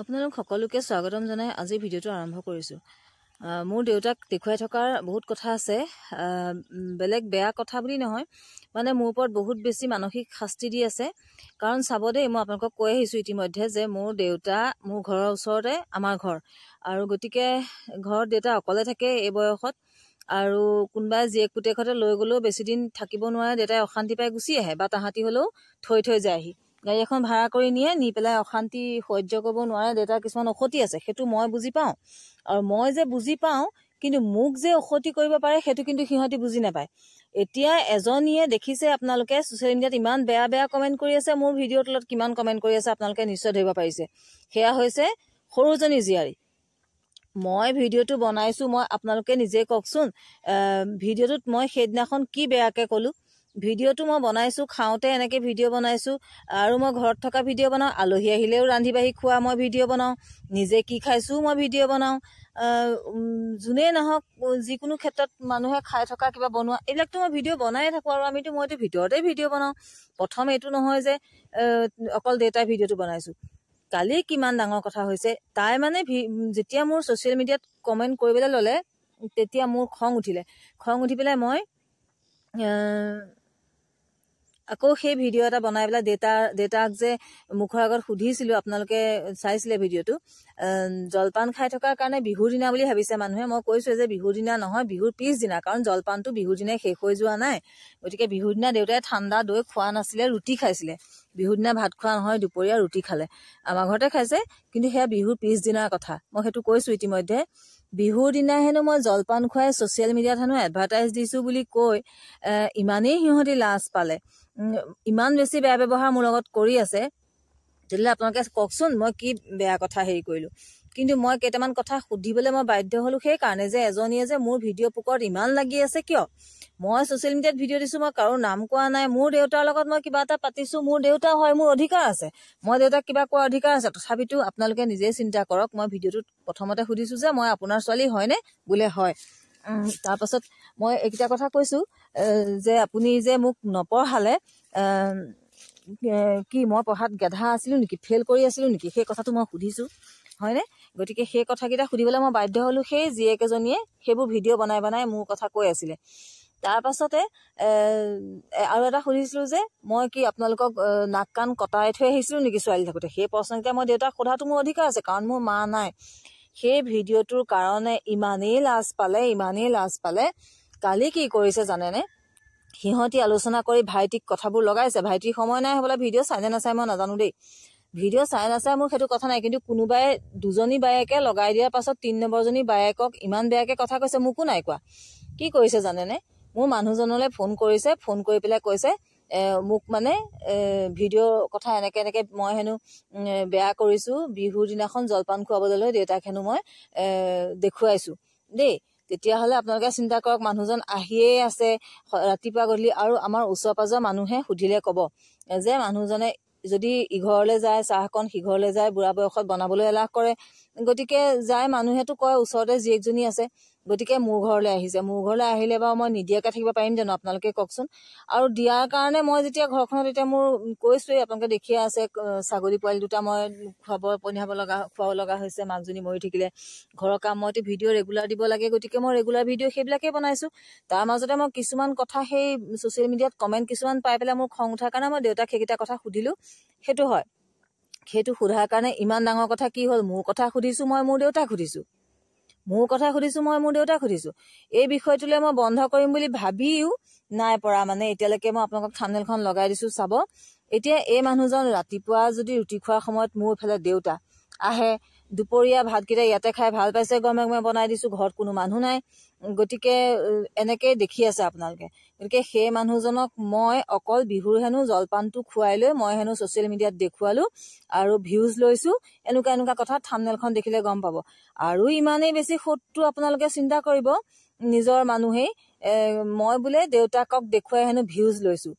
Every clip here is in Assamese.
আপোনালোক সকলোকে স্বাগতম জনাই আজি ভিডিঅ'টো আৰম্ভ কৰিছোঁ। মোৰ দেউতাক দেখুৱাই থকাৰ বহুত কথা আছে, বেলেগ বেয়া কথা বুলি নহয়, মানে মোৰ ওপৰত বহুত বেছি মানসিক শাস্তি দি আছে। কাৰণ চাব দেই, মই আপোনালোকক কৈ আহিছোঁ ইতিমধ্যে যে মোৰ দেউতা মোৰ ঘৰৰ ওচৰতে আমাৰ ঘৰ, আৰু গতিকে ঘৰত দেউতা অকলে থাকে এই বয়সত, আৰু কোনোবাই জীয়েক পুতেকহঁতে লৈ গ'লেও বেছিদিন থাকিব নোৱাৰে, দেউতাই অশান্তি পাই গুচি আহে বা তাহাঁতি হ'লেও থৈ যায়হি। গাড়ী এখন ভাড়া কৰি নি পেলাই অশান্তি সহ্য কৰিব নোৱাৰে, দেউতাৰ কিছুমান অসতি আছে, সেইটো মই বুজি পাওঁ। আৰু মই যে বুজি পাওঁ, কিন্তু মোক যে অসতি কৰিব পাৰে সেইটো কিন্তু সিহঁতি বুজি নাপায়। এতিয়া এজনীয়ে দেখিছে, আপোনালোকে ছ'চিয়েল মিডিয়াত ইমান বেয়া বেয়া কমেণ্ট কৰি আছে, মোৰ ভিডিঅ'ৰ তলত কিমান কমেণ্ট কৰি আছে আপোনালোকে নিশ্চয় ধৰিব পাৰিছে। সেয়া হৈছে সৰুজনী জীয়াৰী। মই ভিডিঅ'টো বনাইছোঁ, মই আপোনালোকে নিজে কওকচোন, ভিডিঅ'টোত মই সেইদিনাখন কি বেয়াকৈ ক'লোঁ। ভিডিঅ'টো মই বনাইছোঁ, খাওঁতে এনেকৈ ভিডিঅ' বনাইছোঁ, আৰু মই ঘৰত থকা ভিডিঅ' বনাওঁ, আলহী আহিলেও ৰান্ধি বাঢ়ি খোৱা মই ভিডিঅ' বনাওঁ, নিজে কি খাইছোঁ মই ভিডিঅ' বনাওঁ, যোনেই নহওক যিকোনো ক্ষেত্ৰত মানুহে খাই থকা কিবা বনোৱা এইবিলাকতো মই ভিডিঅ' বনায়ে থাকোঁ। আৰু মইতো ভিতৰতে ভিডিঅ' বনাওঁ। প্ৰথম এইটো নহয় যে অকল দেউতাৰ ভিডিঅ'টো বনাইছোঁ। কালি কিমান ডাঙৰ কথা হৈছে, তাই মানে যেতিয়া মোৰ ছ'চিয়েল মিডিয়াত কমেণ্ট কৰিবলৈ ল'লে, তেতিয়া মোৰ খং উঠি পেলাই মই আকৌ সেই ভিডিঅ' এটা বনাই পেলাই দেউতাক যে মুখৰ আগত সুধিছিলোঁ, আপোনালোকে চাইছিলে ভিডিঅ'টো। জলপান খাই থকাৰ কাৰণে বিহুৰ দিনা বুলি ভাবিছে মানুহে। মই কৈছোঁ যে বিহুৰ দিনা নহয়, বিহুৰ পিছদিনা, কাৰণ জলপানটো বিহুৰ দিনাই শেষ হৈ যোৱা নাই। গতিকে বিহুৰ দিনা দেউতাই ঠাণ্ডা দৈ খোৱা নাছিলে, ৰুটি খাইছিলে। বিহুৰ দিনা ভাত খোৱা নহয়, দুপৰীয়া ৰুটি খালে। আমাৰ ঘৰতে খাইছে, কিন্তু সেয়া বিহুৰ পিছদিনাৰ কথা, মই সেইটো কৈছোঁ ইতিমধ্যে। বিহুৰ দিনা হেনো মই জলপান খুৱাই ছ'চিয়েল মিডিয়াত হেনো এডভাৰটাইজ দিছোঁ বুলি কৈ ইমানেই সিহঁতি লাজ পালে, ইমান বেছি বেয়া ব্যৱহাৰ মোৰ লগত কৰি আছে। তেতিয়াহ'লে আপোনালোকে কওকচোন মই কি বেয়া কথা হেৰি কৰিলোঁ। কিন্তু মই কেইটামান কথা সুধিবলৈ মই বাধ্য হ'লোঁ, সেইকাৰণে যে এজনীয়ে যে মোৰ ভিডিঅ' পোকৰত ইমান লাগি আছে কিয়। মই ছ'চিয়েল মিডিয়াত ভিডিঅ' দিছোঁ, মই কাৰো নাম কোৱা নাই, মোৰ দেউতাৰ লগত মই কিবা এটা পাতিছোঁ, মোৰ দেউতা হয়, মোৰ অধিকাৰ আছে, মই দেউতাক কিবা কোৱাৰ অধিকাৰ আছে। তথাপিতো আপোনালোকে নিজেই চিন্তা কৰক, মই ভিডিঅ'টোত প্ৰথমতে সুধিছোঁ যে মই আপোনাৰ ছোৱালী হয়নে, বোলে হয়। তাৰপাছত মই এইকেইটা কথা কৈছোঁ যে আপুনি যে মোক নপঢ়ালে, কি মই পঢ়াত গেধা আছিলোঁ নেকি, ফেইল কৰি আছিলোঁ নেকি, সেই কথাটো মই সুধিছোঁ, হয়নে? গতিকে সেই কথাকেইটা সুধিবলৈ মই বাধ্য হ'লোঁ। সেই জীয়েকেইজনীয়ে সেইবোৰ ভিডিঅ' বনাই মোৰ কথা কৈ আছিলে। তাৰপাছতে আৰু এটা সুধিছিলোঁ যে মই কি আপোনালোকক নাক কাণ কটাই থৈ আহিছিলোঁ নেকি ছোৱালী থাকোঁতে। সেই প্ৰশ্নকেইটা মই দেউতাক সোধাটো মোৰ অধিকাৰ আছে, কাৰণ মোৰ মা নাই। সেই ভিডিঅ'টোৰ কাৰণে ইমানেই লাজ পালে। কালি কি কৰিছে জানেনে? সিহঁতি আলোচনা কৰি ভাইটিক কথাবোৰ লগাইছে। ভাইটিৰ সময় নাই হ'বলৈ, ভিডিঅ' চাই নে নাচাই মই নাজানো দেই। ভিডিঅ' চাই নাচাই মোৰ সেইটো কথা নাই, কিন্তু কোনোবাই দুজনী বায়েকে লগাই দিয়াৰ পাছত 3 নম্বৰজনী বায়েকক ইমান বেয়াকৈ কথা কৈছে, মোকো নাই কোৱা। কি কৰিছে জানেনে? মোৰ মানুহজনলৈ ফোন কৰিছে, ফোন কৰি পেলাই কৈছে মোক মানে ভিডিঅ'ৰ কথা এনেকৈ মই হেনো বেয়া কৰিছোঁ, বিহুৰ দিনাখন জলপান খুৱাবলৈ লৈ দেউতাক হেনো মই দেখুৱাইছোঁ দেই। তেতিয়াহ'লে আপোনালোকে চিন্তা কৰক, মানুহজন আহিয়েই আছে ৰাতিপুৱা গধূলি, আৰু আমাৰ ওচৰ পাজৰ মানুহে সুধিলে ক'ব যে মানুহজনে যদি ইঘৰলৈ যায় চাহকণ, সিঘৰলৈ যায়, বুঢ়া বয়সত বনাবলৈ এলাহ কৰে, গতিকে যায় মানুহেতো কয় ওচৰতে জীয়েকজনী আছে, গতিকে মোৰ ঘৰলৈ আহিছে। মোৰ ঘৰলৈ আহিলে বাৰু মই নিদিয়াকৈ থাকিব পাৰিম জানো, আপোনালোকে কওকচোন। আৰু দিয়াৰ কাৰণে মই যেতিয়া ঘৰখনত, এতিয়া মোৰ কৈছোঁৱেই, আপোনালোকে দেখিয়ে আছে, ছাগলী পোৱালি দুটা মই খুৱাব লগা হৈছে, মাকজনী মৰি থাকিলে। ঘৰৰ কাম মইতো ভিডিঅ' ৰেগুলাৰ দিব লাগে, গতিকে মই ৰেগুলাৰ ভিডিঅ' সেইবিলাকেই বনাইছোঁ। তাৰ মাজতে মই কিছুমান কথা সেই ছ'চিয়েল মিডিয়াত কমেণ্ট কিছুমান পাই পেলাই মোৰ খং উঠাৰ কাৰণে মই দেউতাক সেইকেইটা কথা সুধিলোঁ। সেইটো হয়, সেইটো সোধাৰ কাৰণে ইমান ডাঙৰ কথা কি হ'ল, মোৰ কথা সুধিছোঁ, মই মোৰ দেউতাক সুধিছোঁ। এই বিষয়টোলৈ মই বন্ধ কৰিম বুলি ভাবিও নাই পৰা, মানে এতিয়ালৈকে মই আপোনালোকক থাম্বনেইলখন লগাই দিছোঁ চাব। এতিয়া এই মানুহজন ৰাতিপুৱা যদি ৰুটি খোৱাৰ সময়ত মোৰ ইফালে দেউতা আহে, দুপৰীয়া ভাতকেইটা ইয়াতে খাই ভাল পাইছে, গৰমে গৰমে বনাই দিছোঁ, ঘৰত কোনো মানুহ নাই, গতিকে এনেকেই দেখি আছে আপোনালোকে। গতিকে সেই মানুহজনক মই অকল বিহুৰ হেনো জলপানটো খুৱাই লৈ মই হেনো ছ'চিয়েল মিডিয়াত দেখুৱালোঁ আৰু ভিউজ লৈছোঁ, এনেকুৱা কথা থাম্বনেইলখন দেখিলে গম পাব। আৰু ইমানেই বেছি শত্ৰু আপোনালোকে চিন্তা কৰিব নিজৰ মানুহেই, মই বোলে দেউতাকক দেখুৱাই হেনো ভিউজ লৈছোঁ।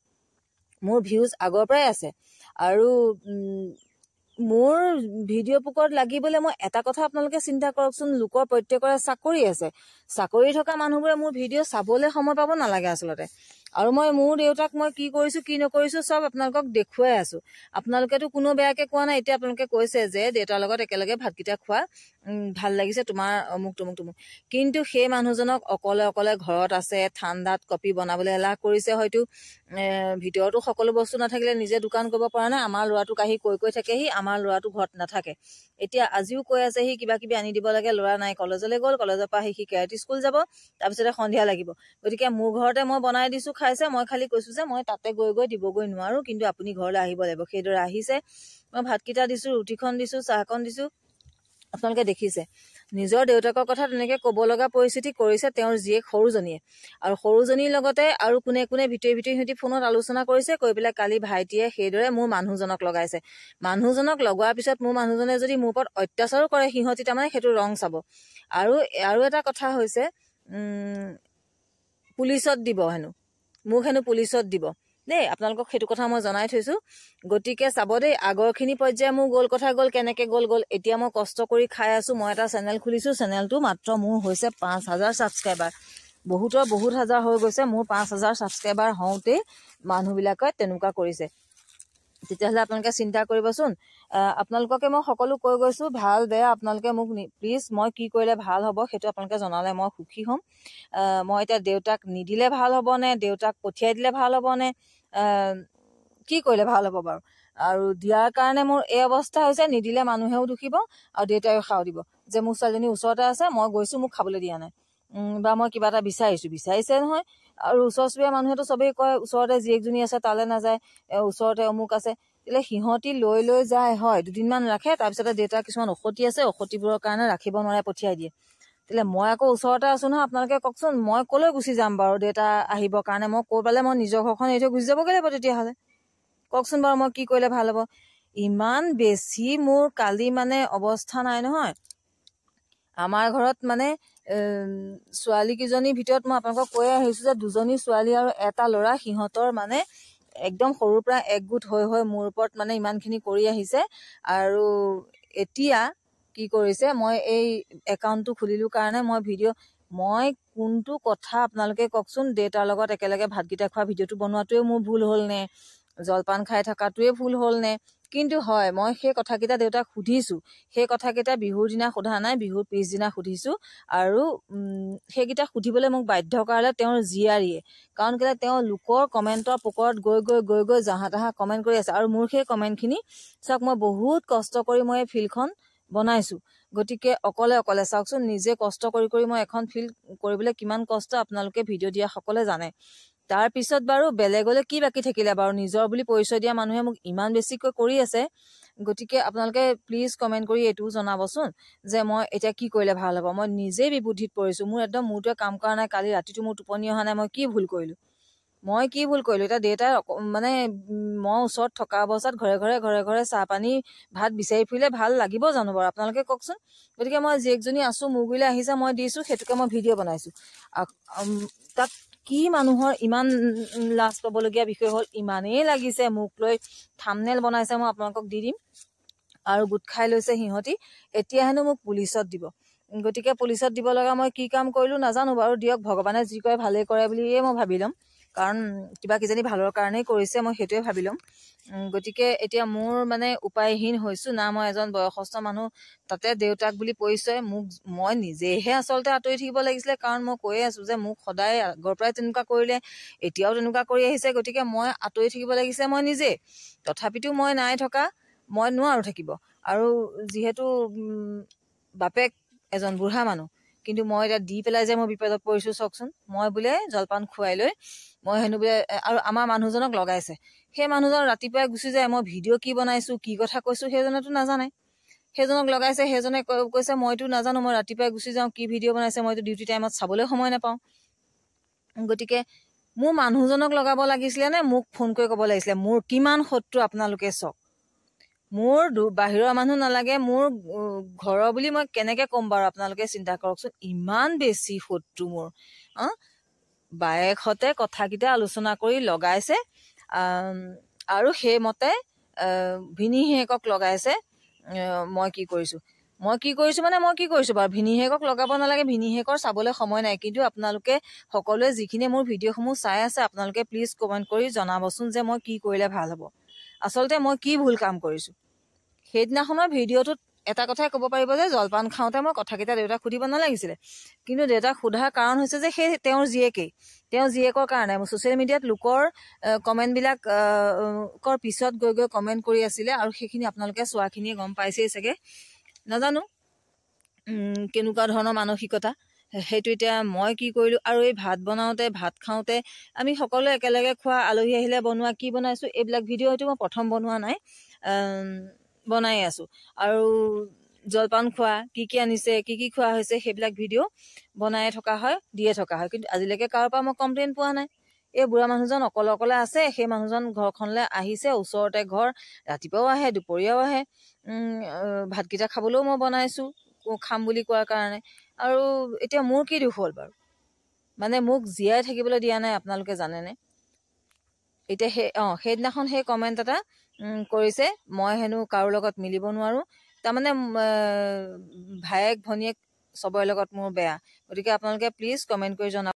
মোৰ ভিউজ আগৰ পৰাই আছে, আৰু মোৰ ভিডিঅ' পোকৰত লাগিবলৈ মই এটা কথা আপোনালোকে চিন্তা কৰকচোন, লোকৰ প্ৰত্যেকৰে চাকৰি আছে, চাকৰি থকা মানুহবোৰে মোৰ ভিডিঅ' চাবলৈ সময় পাব নালাগে আচলতে। আৰু মই মোৰ দেউতাক মই কি কৰিছোঁ কি নকৰিছোঁ চব আপোনালোকক দেখুৱাই আছোঁ। আপোনালোকেতো কোনো বেয়াকৈ কোৱা নাই। এতিয়া আপোনালোকে কৈছে যে দেউতাৰ লগত একেলগে ভাতকেইটা খোৱা ভাল লাগিছে তোমাৰ অমুক তমুক তমুক, কিন্তু সেই মানুহজনক অকলে অকলে ঘৰত আছে, ঠাণ্ডাত কপি বনাবলৈ এলাহ কৰিছে হয়তো, ভিতৰতো সকলো বস্তু নাথাকিলে নিজে দোকান কৰিব পৰা নাই। আমাৰ ল'ৰাটোক আহি কৈ থাকেহি, আমাৰ ল'ৰাটো ঘৰত নাথাকে। এতিয়া আজিও কৈ আছে সি কিবা কিবি আনি দিব লাগে, ল'ৰা নাই কলেজলৈ গ'ল, কলেজৰ পৰা আহি সি কেৰাটী স্কুল যাব, তাৰপিছতে সন্ধিয়া লাগিব। গতিকে মোৰ ঘৰতে মই বনাই দিছোঁ খাইছে, মই খালি কৈছোঁ যে মই তাতে গৈ দিবগৈ নোৱাৰোঁ, কিন্তু আপুনি ঘৰলৈ আহিব লাগিব। সেইদৰে আহিছে, মই ভাতকেইটা দিছোঁ, ৰুটিখন দিছোঁ, চাহকণ দিছোঁ। আপোনালোকে দেখিছে নিজৰ দেউতাকৰ কথা তেনেকৈ ক'ব লগা পৰিস্থিতি কৰিছে তেওঁৰ জীয়েক সৰুজনীয়ে। আৰু সৰুজনীৰ লগতে আৰু কোনে ভিতৰি সিহঁতি ফোনত আলোচনা কৰিছে, কৈ পেলাই কালি ভাইটিয়ে সেইদৰে মোৰ মানুহজনক লগাইছে। মানুহজনক লগোৱাৰ পিছত মোৰ মানুহজনে যদি মোৰ ওপৰত অত্যাচাৰো কৰে, সিহঁতি তাৰমানে সেইটো ৰং চাব। আৰু এটা কথা হৈছে পুলিচত দিব হেনো, মোক হেনো পুলিচত দিব দেই। আপোনালোকক সেইটো কথা মই জনাই থৈছোঁ। গতিকে চাব দেই, আগৰখিনি পৰ্যায়ে মোৰ গ'ল কথা গ'ল, কেনেকৈ গ'ল। এতিয়া মই কষ্ট কৰি খাই আছোঁ। মই এটা চেনেল খুলিছোঁ, চেনেলটো মাত্ৰ মোৰ হৈছে 5,000 ছাবস্ক্ৰাইবাৰ। বহুতৰ বহুত হাজাৰ হৈ গৈছে, মোৰ 5,000 ছাবস্ক্ৰাইবাৰ হওঁতেই মানুহবিলাকে তেনেকুৱা কৰিছে। তেতিয়াহ'লে আপোনালোকে চিন্তা কৰিবচোন। আপোনালোককে মই সকলো কৈ গৈছোঁ, ভাল বেয়া আপোনালোকে মোক প্লিজ মই কি কৰিলে ভাল হ'ব সেইটো আপোনালোকে জনালে মই সুখী হ'ম। মই এতিয়া দেউতাক নিদিলে ভাল হ'বনে, দেউতাক পঠিয়াই দিলে ভাল হ'বনে, কি কৰিলে ভাল হ'ব বাৰু? আৰু দিয়াৰ কাৰণে মোৰ এই অৱস্থা হৈছে, নিদিলে মানুহেও দুখিব আৰু দেউতাইও খাও দিব যে মোৰ ছোৱালীজনী ওচৰতে আছে, মই গৈছোঁ মোক খাবলৈ দিয়া নাই, বা মই কিবা এটা বিচাৰিছে নহয়। আৰু ওচৰ চুবুৰীয়া মানুহেতো চবেই কয় ওচৰতে জীয়েকজনী আছে তালৈ নাযায়, ওচৰতে অমুক আছে। তেতিয়া সিহঁতি লৈ যায়, হয় দুদিনমান ৰাখে, তাৰপিছতে দেউতাৰ কিছুমান ঔষধি আছে, ঔষধিবোৰৰ কাৰণে ৰাখিব নোৱাৰে পঠিয়াই দিয়ে। তেতিয়া মই আকৌ ওচৰতে আছোঁ নহয়। আপোনালোকে কওকচোন মই ক'লৈ গুচি যাম বাৰু দেউতা আহিবৰ কাৰণে? মই কৈ পালে মই নিজৰ ঘৰখন এৰি থৈ গুচি যাবগৈ লাগিব তেতিয়াহ'লে। কওকচোন বাৰু মই কি কৰিলে ভাল হ'ব? ইমান বেছি মোৰ কালি মানে অৱস্থা নাই নহয়। আমাৰ ঘৰত মানে ছোৱালীকেইজনীৰ ভিতৰত মই আপোনালোকক কৈ আহিছোঁ যে 2জনী ছোৱালী আৰু এটা ল'ৰা, সিহঁতৰ মানে একদম সৰুৰ পৰা একগোট হৈ মোৰ ওপৰত মানে ইমানখিনি কৰি আহিছে। আৰু এতিয়া কি কৰিছে, মই এই একাউণ্টটো খুলিলোঁ কাৰণে মই কোনটো কথা আপোনালোকে কওকচোন, দেউতাৰ লগত একেলগে ভাতকেইটা খোৱা ভিডিঅ'টো বনোৱাটোৱে মোৰ ভুল হ'ল নে, জলপান খাই থকাটোৱে ভুল হ'ল নে? কিন্তু হয়, মই সেই কথাকেইটা দেউতাক সুধিছোঁ। সেই কথাকেইটা বিহুৰ দিনা সোধা নাই, বিহুৰ পিছদিনা সুধিছোঁ। আৰু সেইকেইটা সুধিবলৈ মোক বাধ্য কৰালে তেওঁৰ জীয়াৰীয়ে। কাৰণ কেলৈ, তেওঁ লোকৰ কমেণ্টৰ পোকৰত গৈ জাহা তাহা কমেণ্ট কৰি আছে। আৰু মোৰ সেই কমেণ্টখিনি চাওক, মই বহুত কষ্ট কৰি মই এই ফিল্ডখন বনাইছোঁ। গতিকে অকলে চাওকচোন, নিজে কষ্ট কৰি মই এখন ফিল্ড কৰিবলৈ কিমান কষ্ট আপোনালোকে ভিডিঅ' দিয়া সকলে জানে। তাৰপিছত বাৰু বেলেগলৈ কি বাকী থাকিলে বাৰু? নিজৰ বুলি পৰিচয় দিয়া মানুহে মোক ইমান বেছিকৈ কৰি আছে। গতিকে আপোনালোকে প্লিজ কমেণ্ট কৰি এইটোও জনাবচোন যে মই এতিয়া কি কৰিলে ভাল হ'ব। মই নিজেই বিবুদ্ধিত পৰিছোঁ, মোৰ একদম মূৰটোৱে কাম কৰা নাই। কালি ৰাতিটো মোৰ টোপনি অহা নাই। মই কি ভুল কৰিলোঁ? এতিয়া দেউতাই মানে মই ওচৰত থকা অৱস্থাত ঘৰে চাহ পানী ভাত বিচাৰি ফুৰিলে ভাল লাগিব জানো বাৰু? আপোনালোকে কওকচোন। গতিকে মই জীয়েকজনী আছোঁ, মোৰ গুৰিলৈ আহিছে, মই দিছোঁ, সেইটোকে মই ভিডিঅ' বনাইছোঁ। তাত কি মানুহৰ ইমান লাজ পাবলগীয়া বিষয় হ'ল? ইমানেই লাগিছে মোক লৈ থাম্বনেইল বনাইছে, মই আপোনালোকক দি দিম। আৰু গোট খাই লৈছে সিহঁতি, এতিয়া হেনো মোক পুলিচত দিব। গতিকে পুলিচত দিব লগা মই কি কাম কৰিলোঁ নাজানো বাৰু, দিয়ক ভগৱানে যি কৰে ভালেই কৰে বুলিয়ে মই ভাবি ল'ম। কাৰণ কিবা কিজানি ভালৰ কাৰণেই কৰিছে, মই সেইটোৱে ভাবি ল'ম। গতিকে এতিয়া মোৰ মানে উপায়হীন হৈছোঁ না। মই এজন বয়সস্থ মানুহ, তাতে দেউতাক বুলি পৰিচয়, মই নিজেহে আচলতে আঁতৰি থাকিব লাগিছিলে। কাৰণ মই কৈয়ে আছোঁ যে মোক সদায় আগৰ পৰাই তেনেকুৱা কৰিলে, এতিয়াও তেনেকুৱা কৰি আহিছে। গতিকে মই আঁতৰি থাকিব লাগিছে মই নিজে। তথাপিতো মই নাই থকা, মই নোৱাৰোঁ থাকিব। আৰু যিহেতু বাপেক এজন বুঢ়া মানুহ, কিন্তু মই এতিয়া দি পেলাই যে মই বিপদত পৰিছোঁ চাওকচোন। মই বোলে জলপান খুৱাই লৈ মই হেনো বোলে, আৰু আমাৰ মানুহজনক লগাইছে। সেই মানুহজন ৰাতিপুৱাই গুচি যায়, মই ভিডিঅ' কি বনাইছোঁ, কি কথা কৈছোঁ সেইজনেতো নাজানে। সেইজনক লগাইছে, সেইজনে কৈছে মইতো নাজানো, মই ৰাতিপুৱাই গুচি যাওঁ, কি ভিডিঅ' বনাইছে মইতো ডিউটি টাইমত চাবলৈ সময় নাপাওঁ। গতিকে মোৰ মানুহজনক লগাব লাগিছিলে নে মোক ফোন কৰি ক'ব লাগিছিলে? মোৰ কিমান শত্ৰু আপোনালোকে চাওক। মোৰ বাহিৰৰ মানুহ নালাগে, মোৰ ঘৰৰ বুলি মই কেনেকৈ ক'ম বাৰু? আপোনালোকে চিন্তা কৰকচোন, ইমান বেছি শত্ৰু মোৰ। বায়েকহঁতে কথাকেইটা আলোচনা কৰি লগাইছে, আৰু সেইমতে ভিনীহিয়েকক লগাইছে। মই কি কৰিছোঁ, মই কি কৰিছোঁ মানে মই কি কৰিছোঁ বাৰু, ভিনিহেকক লগাব নালাগে, ভিনিহেকৰ চাবলৈ সময় নাই। কিন্তু আপোনালোকে সকলোৱে যিখিনি মোৰ ভিডিঅ'সমূহ চাই আছে, আপোনালোকে প্লিজ কমেণ্ট কৰি জনাবচোন যে মই কি কৰিলে ভাল হ'ব, আচলতে মই কি ভুল কাম কৰিছোঁ। সেইদিনাখনৰ ভিডিঅ'টোত এটা কথাই ক'ব পাৰিব যে জলপান খাওঁতে মই কথাকেইটা দেউতাক সুধিব নালাগিছিলে। কিন্তু দেউতাক সোধাৰ কাৰণ হৈছে যে সেই তেওঁৰ জীয়েকৰ কাৰণে ছ'চিয়েল মিডিয়াত লোকৰ কমেণ্টবিলাক কৰ পিছত গৈ কমেণ্ট কৰি আছিলে, আৰু সেইখিনি আপোনালোকে চোৱাখিনিয়ে গম পাইছেই চাগে। নাজানো কেনেকুৱা ধৰণৰ মানসিকতা সেইটো। এতিয়া মই কি কৰিলোঁ, আৰু এই ভাত বনাওঁতে ভাত খাওঁতে আমি সকলোৱে একেলগে খোৱা, আলহী আহিলে বনোৱা, কি বনাইছোঁ এইবিলাক ভিডিঅ' হয়তো মই প্ৰথম বনোৱা নাই, বনাই আছোঁ। আৰু জলপান খোৱা, কি কি আনিছে, কি কি খোৱা হৈছে, সেইবিলাক ভিডিঅ' বনাই থকা হয়, দিয়ে থকা হয়। কিন্তু আজিলৈকে কাৰোৰ পৰা মই কমপ্লেইন পোৱা নাই। এই বুঢ়া মানুহজন অকলে আছে, সেই মানুহজন ঘৰখনলৈ আহিছে, ওচৰতে ঘৰ, ৰাতিপুৱাও আহে, দুপৰীয়াও আহে, ভাতকেইটা খাবলৈও মই বনাইছোঁ খাম বুলি কোৱাৰ কাৰণে। আৰু এতিয়া মোৰ কি দুখ হ'ল বাৰু, মানে মোক জীয়াই থাকিবলৈ দিয়া নাই, আপোনালোকে জানেনে? এতিয়া সেইদিনাখন সেই কমেণ্ট এটা কৰিছে, মই হেনো কাৰো লগত মিলিব নোৱাৰোঁ, তাৰমানে ভায়েক ভনীয়েক চবৰে লগত মোৰ বেয়া। গতিকে আপোনালোকে প্লিজ কমেণ্ট কৰি জনাব।